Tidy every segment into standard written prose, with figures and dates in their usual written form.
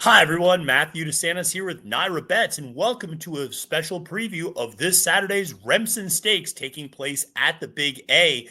Hi, everyone. Matthew DeSantis here with NYRA Bets, and welcome to a special preview of this Saturday's Remsen Stakes taking place at the Big A.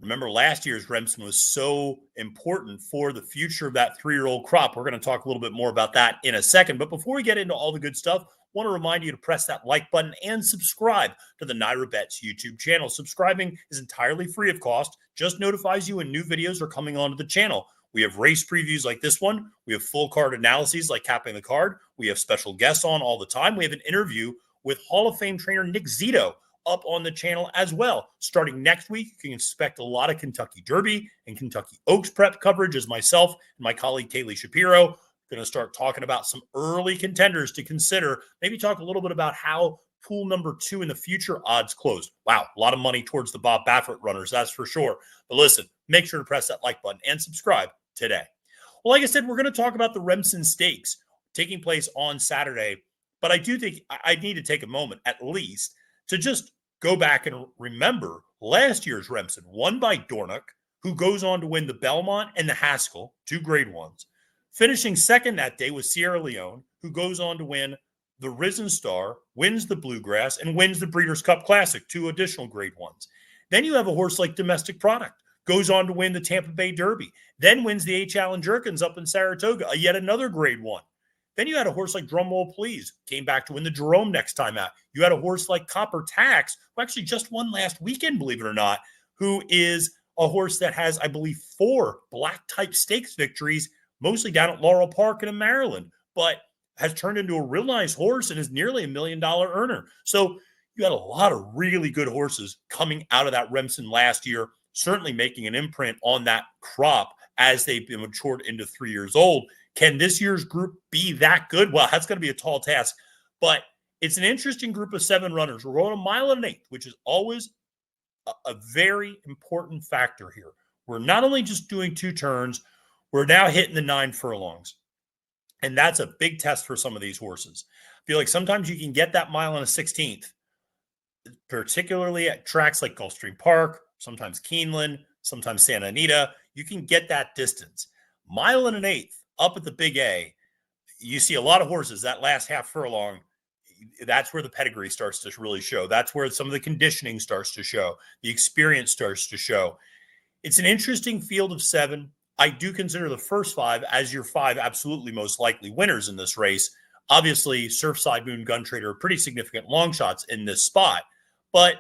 Remember, last year's Remsen was so important for the future of that three-year-old crop. We're going to talk a little bit more about that in a second. But before we get into all the good stuff, I want to remind you to press that like button and subscribe to the NYRA Bets YouTube channel. Subscribing is entirely free of cost, just notifies you when new videos are coming onto the channel. We have race previews like this one. We have full card analyses like capping the card. We have special guests on all the time. We have an interview with Hall of Fame trainer Nick Zito up on the channel as well. Starting next week, you can expect a lot of Kentucky Derby and Kentucky Oaks prep coverage as myself and my colleague Kaylee Shapiro going to start talking about some early contenders to consider. Maybe talk a little bit about how pool number 2 in the future odds closed. Wow, a lot of money towards the Bob Baffert runners, that's for sure. But listen, make sure to press that like button and subscribe today. Well, like I said, we're going to talk about the Remsen Stakes taking place on Saturday, but I do think I need to take a moment at least to just go back and remember last year's Remsen, won by Dornoch, who goes on to win the Belmont and the Haskell, 2 grade ones. Finishing second that day was Sierra Leone, who goes on to win the Risen Star, wins the Bluegrass, and wins the Breeders' Cup Classic, 2 additional grade ones. Then you have a horse like Domestic Product, goes on to win the Tampa Bay Derby, then wins the H. Allen Jerkins up in Saratoga, yet another grade 1. Then you had a horse like Drumroll Please, came back to win the Jerome next time out. You had a horse like Copper Tax, who actually just won last weekend, believe it or not, who is a horse that has, I believe, 4 black-type stakes victories, mostly down at Laurel Park and in Maryland, but has turned into a real nice horse and is nearly $1 million earner. So you had a lot of really good horses coming out of that Remsen last year, certainly making an imprint on that crop as they've been matured into 3 years old. Can this year's group be that good? Well, that's going to be a tall task, but it's an interesting group of 7 runners. We're going 1 1/8 miles, which is always a very important factor here. We're not only just doing 2 turns, we're now hitting the 9 furlongs. And that's a big test for some of these horses. I feel like sometimes you can get that mile and a 16th, particularly at tracks like Gulfstream Park, sometimes Keeneland, sometimes Santa Anita. You can get that distance. 1 1/8 miles up at the Big A, you see a lot of horses that last half furlong. That's where the pedigree starts to really show. That's where some of the conditioning starts to show. The experience starts to show. It's an interesting field of 7. I do consider the first 5 as your 5 absolutely most likely winners in this race. Obviously, Surfside, Moon, Gun Trader are pretty significant long shots in this spot. But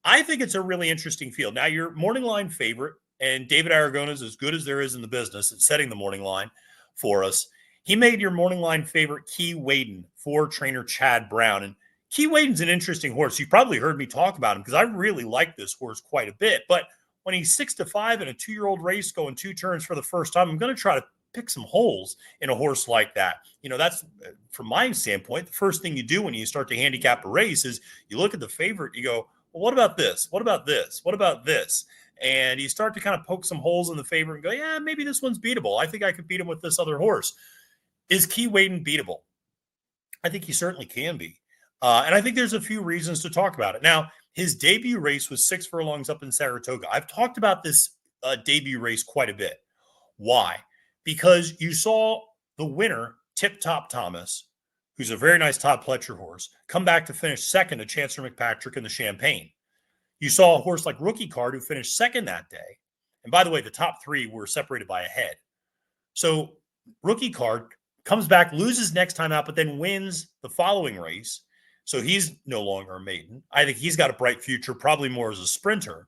I think it's a really interesting field. Now, your morning line favorite, and David Aragona is as good as there is in the business at setting the morning line for us. He made your morning line favorite Keewaydin for trainer Chad Brown. And Keewaydin's an interesting horse. You've probably heard me talk about him because I really like this horse quite a bit. But when he's 6-5 in a 2-year-old race going 2 turns for the first time, I'm going to try to pick some holes in a horse like that. You know, that's, from my standpoint, the first thing you do when you start to handicap a race is you look at the favorite, you go, well, what about this? What about this? What about this? And you start to kind of poke some holes in the favorite and go, yeah, maybe this one's beatable. I think I could beat him with this other horse. Is Keewaydin beatable? I think he certainly can be. And I think there's a few reasons to talk about it. Now, his debut race was 6 furlongs up in Saratoga. I've talked about this debut race quite a bit. Why? Because you saw the winner, Tip Top Thomas, who's a very nice Todd Pletcher horse, come back to finish second to Chancellor McPatrick in the Champagne. You saw a horse like Rookie Card who finished second that day. And by the way, the top 3 were separated by a head. So Rookie Card comes back, loses next time out, but then wins the following race. So he's no longer a maiden. I think he's got a bright future, probably more as a sprinter.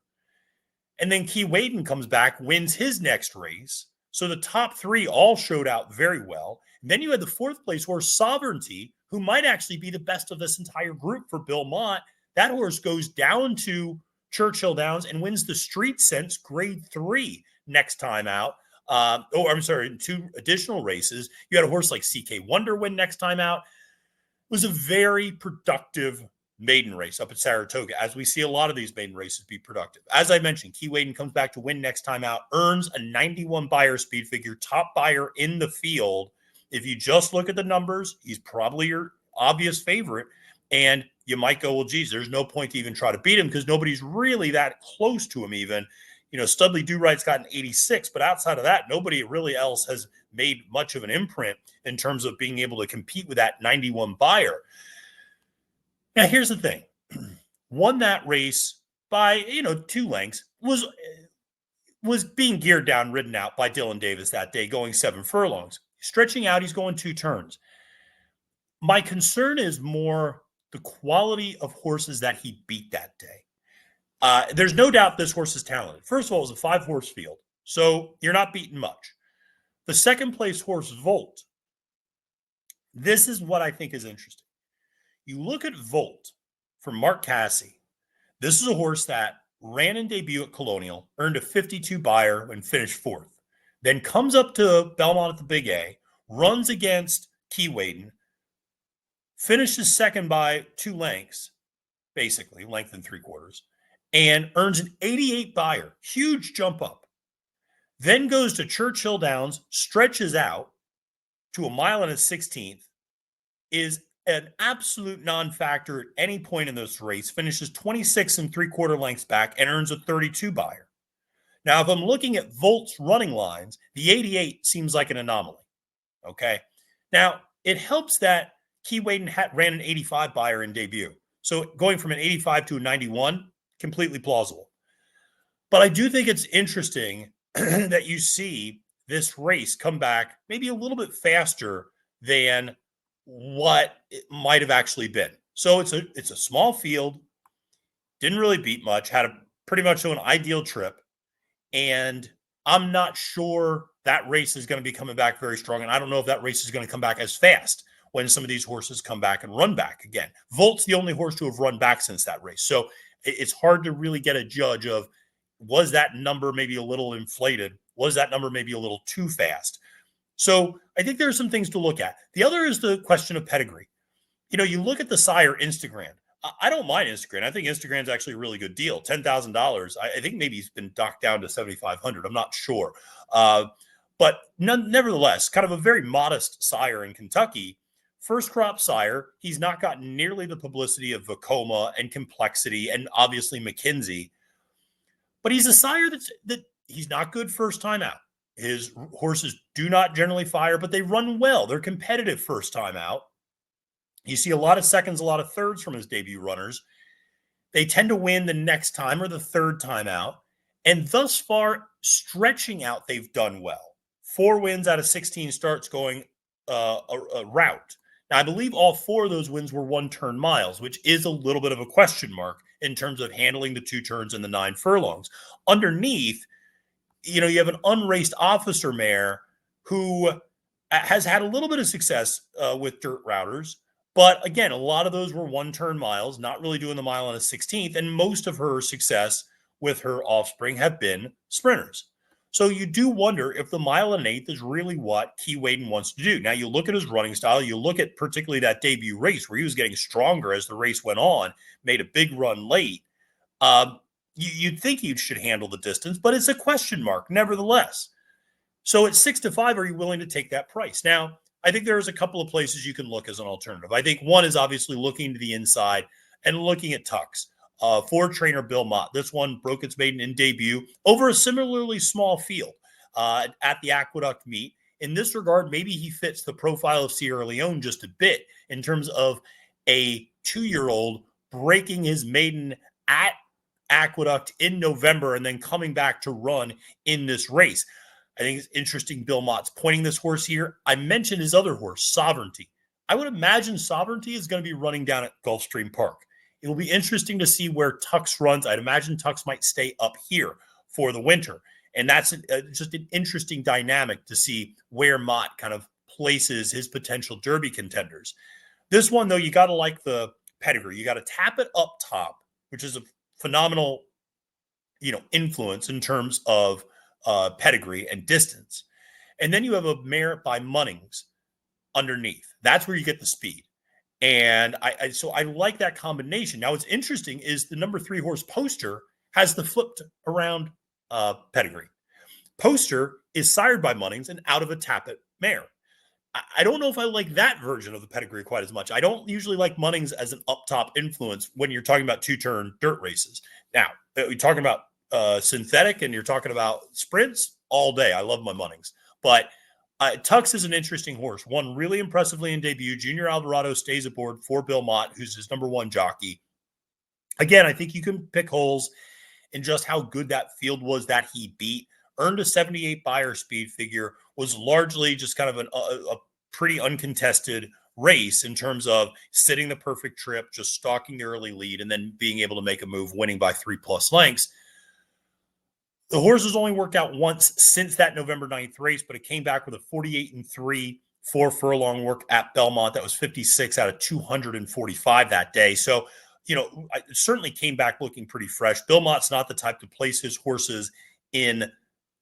And then Keewaydin comes back, wins his next race. So the top 3 all showed out very well. And then you had the 4th place horse, Sovereignty, who might actually be the best of this entire group for Bill Mott. That horse goes down to Churchill Downs and wins the Street Sense grade 3 next time out. In 2 additional races. You had a horse like CK Wonder win next time out. It was a very productive maiden race up at Saratoga, as we see a lot of these maiden races be productive. As I mentioned, Keewaydin comes back to win next time out, earns a 91 buyer speed figure, top buyer in the field. If you just look at the numbers, he's probably your obvious favorite. And you might go, well, geez, there's no point to even try to beat him because nobody's really that close to him even. Studlydoright's got an 86, but outside of that, nobody really else has made much of an imprint in terms of being able to compete with that 91 buyer. Now, here's the thing. Won that race by, 2 lengths, was being geared down, ridden out by Dylan Davis that day, going 7 furlongs. Stretching out, he's going 2 turns. My concern is more the quality of horses that he beat that day. There's no doubt this horse is talented. First of all, it was a 5-horse field, so you're not beating much. The second place horse, Volt. This is what I think is interesting. You look at Volt from Mark Casse. This is a horse that ran in debut at Colonial, earned a 52 buyer and finished 4th. Then comes up to Belmont at the Big A, runs against Keewaydin, finishes second by 2 lengths, basically, length and 3/4, and earns an 88 buyer. Huge jump up. Then goes to Churchill Downs, stretches out to 1 mile and a 16th, is an absolute non-factor at any point in this race, finishes 26 3/4 lengths back, and earns a 32 buyer. Now, if I'm looking at Volt's running lines, the 88 seems like an anomaly. Okay. Now, it helps that Keewaydin ran an 85 buyer in debut. So going from an 85 to a 91, completely plausible. But I do think it's interesting that you see this race come back maybe a little bit faster than what it might have actually been. So it's a small field, didn't really beat much, had a pretty much an ideal trip. And I'm not sure that race is going to be coming back very strong. And I don't know if that race is going to come back as fast when some of these horses come back and run back again. Volt's the only horse to have run back since that race. So it's hard to really get a judge of, was that number maybe a little inflated? Was that number maybe a little too fast? So I think there are some things to look at. The other is the question of pedigree. You look at the sire Instagram. I don't mind Instagram. I think Instagram's actually a really good deal. $10,000. I think maybe he's been docked down to $7,500. I'm not sure. But nevertheless, kind of a very modest sire in Kentucky. First crop sire. He's not gotten nearly the publicity of Vacoma and Complexity and obviously McKinsey. But he's a sire that he's not good first time out. His horses do not generally fire, but they run well. They're competitive first time out. You see a lot of seconds, a lot of thirds from his debut runners. They tend to win the next time or the third time out. And thus far, stretching out, they've done well. 4 wins out of 16 starts going a route. Now, I believe all 4 of those wins were 1-turn miles, which is a little bit of a question mark in terms of handling the 2 turns and the 9 furlongs. Underneath, you have an unraced officer mare who has had a little bit of success with dirt routers. But again, a lot of those were 1-turn miles, not really doing the mile on a 16th. And most of her success with her offspring have been sprinters. So you do wonder if the mile and 1/8 is really what Keewaydin wants to do. Now, you look at his running style. You look at particularly that debut race where he was getting stronger as the race went on, made a big run late. You'd think he should handle the distance, but it's a question mark nevertheless. So at 6-5, are you willing to take that price? Now, I think there's a couple of places you can look as an alternative. I think one is obviously looking to the inside and looking at tucks. For trainer Bill Mott, this one broke its maiden in debut over a similarly small field at the Aqueduct meet. In this regard, maybe he fits the profile of Sierra Leone just a bit in terms of a 2-year-old breaking his maiden at Aqueduct in November and then coming back to run in this race. I think it's interesting Bill Mott's pointing this horse here. I mentioned his other horse, Sovereignty. I would imagine Sovereignty is going to be running down at Gulfstream Park. It will be interesting to see where Tux runs. I'd imagine Tux might stay up here for the winter. And that's just an interesting dynamic to see where Mott kind of places his potential Derby contenders. This one, though, you got to like the pedigree. You got to tap it up top, which is a phenomenal, influence in terms of pedigree and distance. And then you have a mare by Munnings underneath. That's where you get the speed. And so I like that combination. Now, what's interesting is the number 3 horse Poster has the flipped around pedigree. Poster is sired by Munnings and out of a Tappet mare. I don't know if I like that version of the pedigree quite as much. I don't usually like Munnings as an up top influence when you're talking about 2-turn dirt races. Now, we're talking about synthetic and you're talking about sprints, all day. I love my Munnings. But Tux is an interesting horse. Won really impressively in debut. Junior Alvarado stays aboard for Bill Mott, who's his number one jockey. Again, I think you can pick holes in just how good that field was that he beat. Earned a 78 Beyer speed figure, was largely just kind of a pretty uncontested race in terms of sitting the perfect trip, just stalking the early lead, and then being able to make a move, winning by 3+ lengths. The horse has only worked out once since that November 9th race, but it came back with a 48-3 4-furlong work at Belmont. That was 56 out of 245 that day. So, it certainly came back looking pretty fresh. Bill Mott's not the type to place his horses in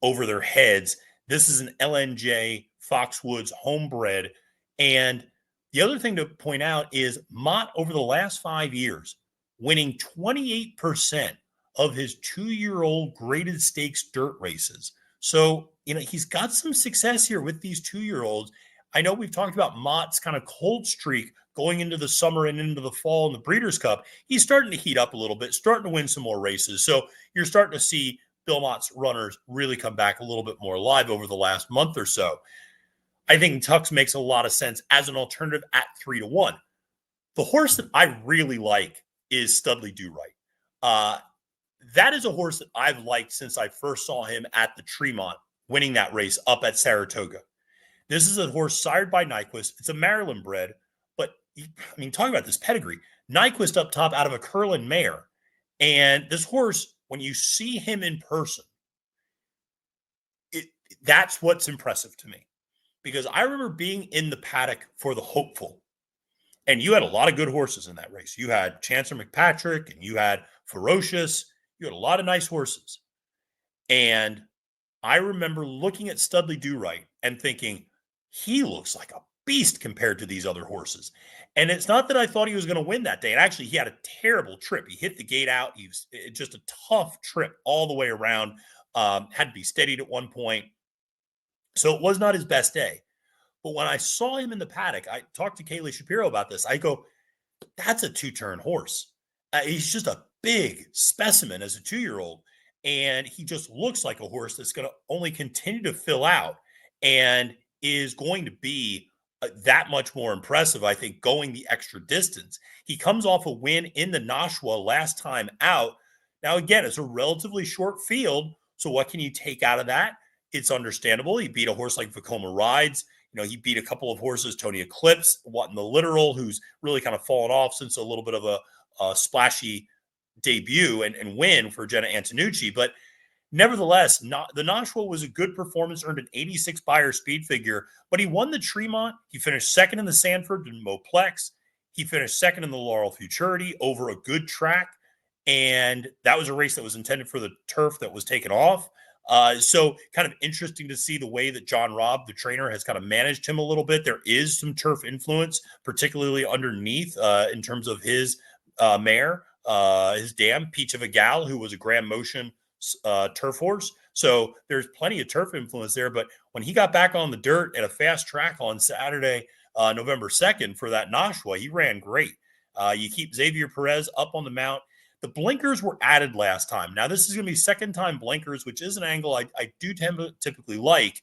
over their heads. This is an LNJ Foxwoods homebred. And the other thing to point out is Mott, over the last 5 years, winning 28% of his 2-year-old graded stakes dirt races. So, he's got some success here with these 2-year-olds. I know we've talked about Mott's kind of cold streak going into the summer and into the fall in the Breeders' Cup. He's starting to heat up a little bit, starting to win some more races. So you're starting to see Bill Mott's runners really come back a little bit more alive over the last month or so. I think Tux makes a lot of sense as an alternative at 3-1. The horse that I really like is Studlydoright. That is a horse that I've liked since I first saw him at the Tremont, winning that race up at Saratoga. This is a horse sired by Nyquist. It's a Maryland bred, but talking about this pedigree, Nyquist up top out of a Curlin mare. And this horse, when you see him in person, that's what's impressive to me. Because I remember being in the paddock for the Hopeful, and you had a lot of good horses in that race. You had Chancellor McPatrick, and you had Ferocious. You had a lot of nice horses. And I remember looking at Studlydoright and thinking, he looks like a beast compared to these other horses. And it's not that I thought he was going to win that day. And actually, he had a terrible trip. He hit the gate out. He was just a tough trip all the way around. Had to be steadied at one point. So it was not his best day. But when I saw him in the paddock, I talked to Kaylee Shapiro about this. I go, that's a 2-turn horse. He's just a big specimen as a 2-year-old. And he just looks like a horse that's going to only continue to fill out and is going to be that much more impressive, I think, going the extra distance. He comes off a win in the Nashua last time out. Now, again, it's a relatively short field. So what can you take out of that? It's understandable. He beat a horse like Vekoma Rides. He beat a couple of horses, Tony Eclipse, What in the Literal, who's really kind of fallen off since a little bit of a splashy debut and win for Jenna Antonucci. But nevertheless, the Nashua was a good performance, earned an 86 Beyer speed figure, but he won the Tremont. He finished second in the Sanford and Moplex. He finished second in the Laurel Futurity over a good track. And that was a race that was intended for the turf that was taken off. So kind of interesting to see the way that John Robb, the trainer, has kind of managed him a little bit. There is some turf influence, particularly underneath in terms of his mare, his dam, Peach of a Gal, who was a Grand Motion turf horse. So there's plenty of turf influence there. But when he got back on the dirt at a fast track on Saturday, November 2nd for that Nashua, he ran great. You keep Xavier Perez up on the mount. The blinkers were added last time. Now, this is going to be second time blinkers, which is an angle I do typically like.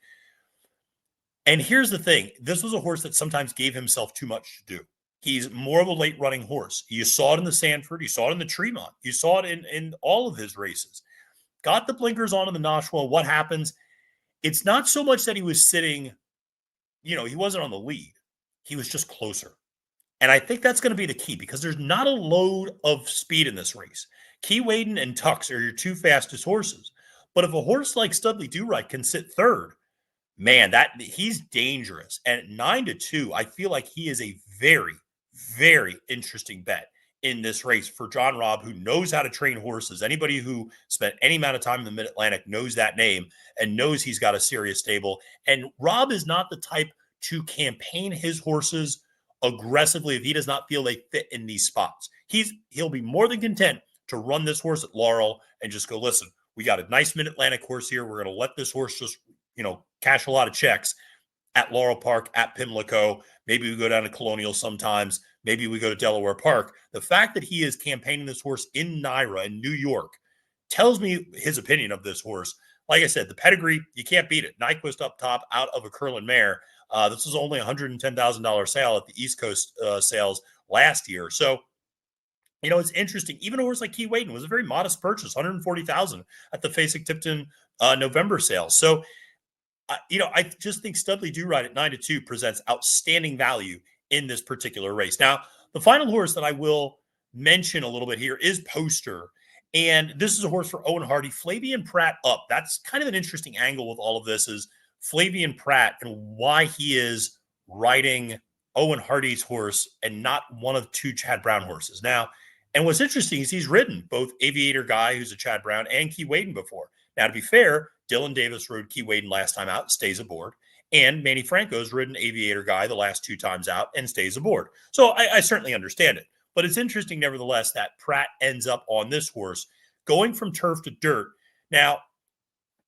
And here's the thing. This was a horse that sometimes gave himself too much to do. He's more of a late running horse. You saw it in the Sanford. You saw it in the Tremont. You saw it in all of his races. Got the blinkers on in the Nashua. What happens? It's not so much that he was sitting, he wasn't on the lead. He was just closer. And I think that's going to be the key because there's not a load of speed in this race. Keewaydin and Tux are your two fastest horses. But if a horse like Studlydoright can sit third, man, he's dangerous. And at 9-2, I feel like he is a very, very interesting bet in this race for John Robb, who knows how to train horses. Anybody who spent any amount of time in the Mid-Atlantic knows that name and knows he's got a serious stable. And Robb is not the type to campaign his horses aggressively if he does not feel they fit in these spots. He'll be more than content to run this horse at Laurel and just go, listen, we got a nice Mid-Atlantic horse here. We're going to let this horse just, cash a lot of checks at Laurel Park, at Pimlico. Maybe we go down to Colonial sometimes. Maybe we go to Delaware Park. The fact that he is campaigning this horse in NYRA in New York tells me his opinion of this horse. Like I said, the pedigree, you can't beat it. Nyquist up top out of a Curlin mare. This was only a $110,000 sale at the East Coast sales last year. So, it's interesting. Even a horse like Keewaydin was a very modest purchase, $140,000 at the Fasig-Tipton November sale. So, I just think Studlydoright at 9-2 presents outstanding value in this particular race. Now, the final horse that I will mention a little bit here is Poster. And this is a horse for Owen Hardy. Flavien Prat up. That's kind of an interesting angle with all of this is Flavien Prat and why he is riding Owen Hardy's horse and not one of two Chad Brown horses. Now, and what's interesting is he's ridden both Aviator Guy, who's a Chad Brown, and Keewaydin before. Now, to be fair, Dylan Davis rode Keewaydin last time out, stays aboard. And Manny Franco's ridden Aviator Guy the last two times out and stays aboard. So I certainly understand it. But it's interesting, nevertheless, that Pratt ends up on this horse going from turf to dirt. Now,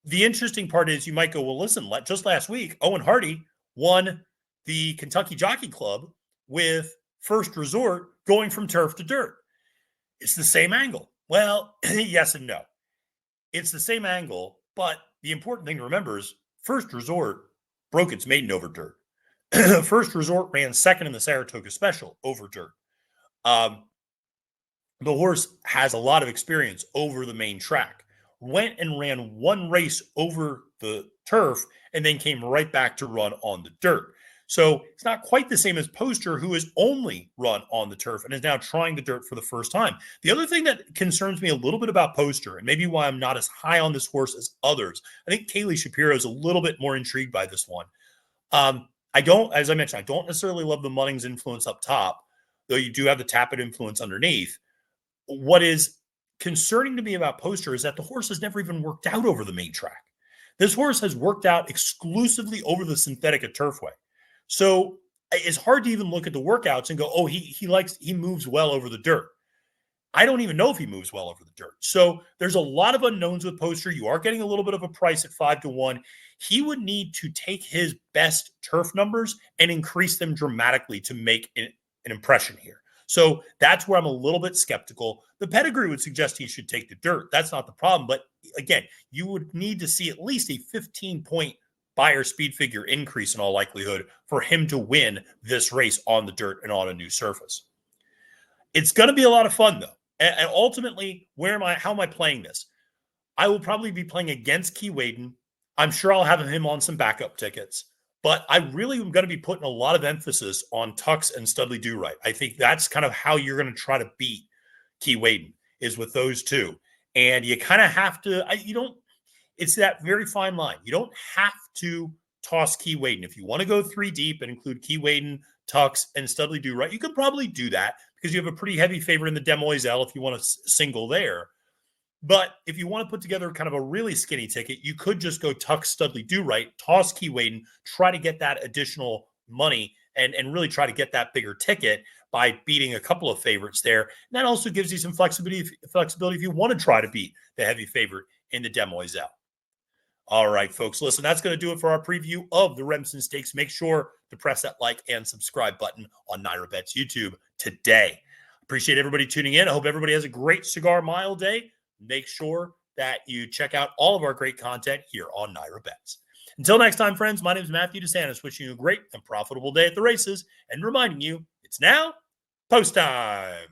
the interesting part is you might go, well, listen, just last week, Owen Hardy won the Kentucky Jockey Club with First Resort going from turf to dirt. It's the same angle. Well, yes and no. It's the same angle, but the important thing to remember is First Resort broke its maiden over dirt. First Resort ran second in the Saratoga Special over dirt. The horse has a lot of experience over the main track. Went and ran one race over the turf and then came right back to run on the dirt. So it's not quite the same as Poster, who has only run on the turf and is now trying the dirt for the first time. The other thing that concerns me a little bit about Poster, and maybe why I'm not as high on this horse as others, I think Kaylee Shapiro is a little bit more intrigued by this one. As I mentioned, I don't necessarily love the Munnings influence up top, though you do have the Tappet influence underneath. What is concerning to me about Poster is that the horse has never even worked out over the main track. This horse has worked out exclusively over the synthetic at Turfway. So it's hard to even look at the workouts and go, oh, he moves well over the dirt. I don't even know if he moves well over the dirt. So there's a lot of unknowns with Poster. You are getting a little bit of a price at 5-1. He would need to take his best turf numbers and increase them dramatically to make an impression here. So that's where I'm a little bit skeptical. The pedigree would suggest he should take the dirt. That's not the problem. But again, you would need to see at least a 15-point Beyer speed figure increase in all likelihood for him to win this race on the dirt and on a new surface. It's going to be a lot of fun, though. And ultimately, how am I playing this? I will probably be playing against Keewaydin. I'm sure I'll have him on some backup tickets. But I really am going to be putting a lot of emphasis on Tux and Studlydoright. I think that's kind of how you're going to try to beat Keewaydin, is with those two. And you kind of have to, it's that very fine line. You don't have to toss Keewaydin. If you want to go 3 deep and include Keewaydin, Tux, and Studlydoright, you could probably do that because you have a pretty heavy favorite in the Demoiselle if you want to single there. But if you want to put together kind of a really skinny ticket, you could just go Tux, Studlydoright, toss Keewaydin, try to get that additional money and really try to get that bigger ticket by beating a couple of favorites there. And that also gives you some flexibility if you want to try to beat the heavy favorite in the Demoiselle. All right, folks, listen, that's going to do it for our preview of the Remsen Stakes. Make sure to press that like and subscribe button on NYRA Bets YouTube today. Appreciate everybody tuning in. I hope everybody has a great Cigar Mile day. Make sure that you check out all of our great content here on NYRA Bets. Until next time, friends, my name is Matthew DeSantis, wishing you a great and profitable day at the races and reminding you it's now post time.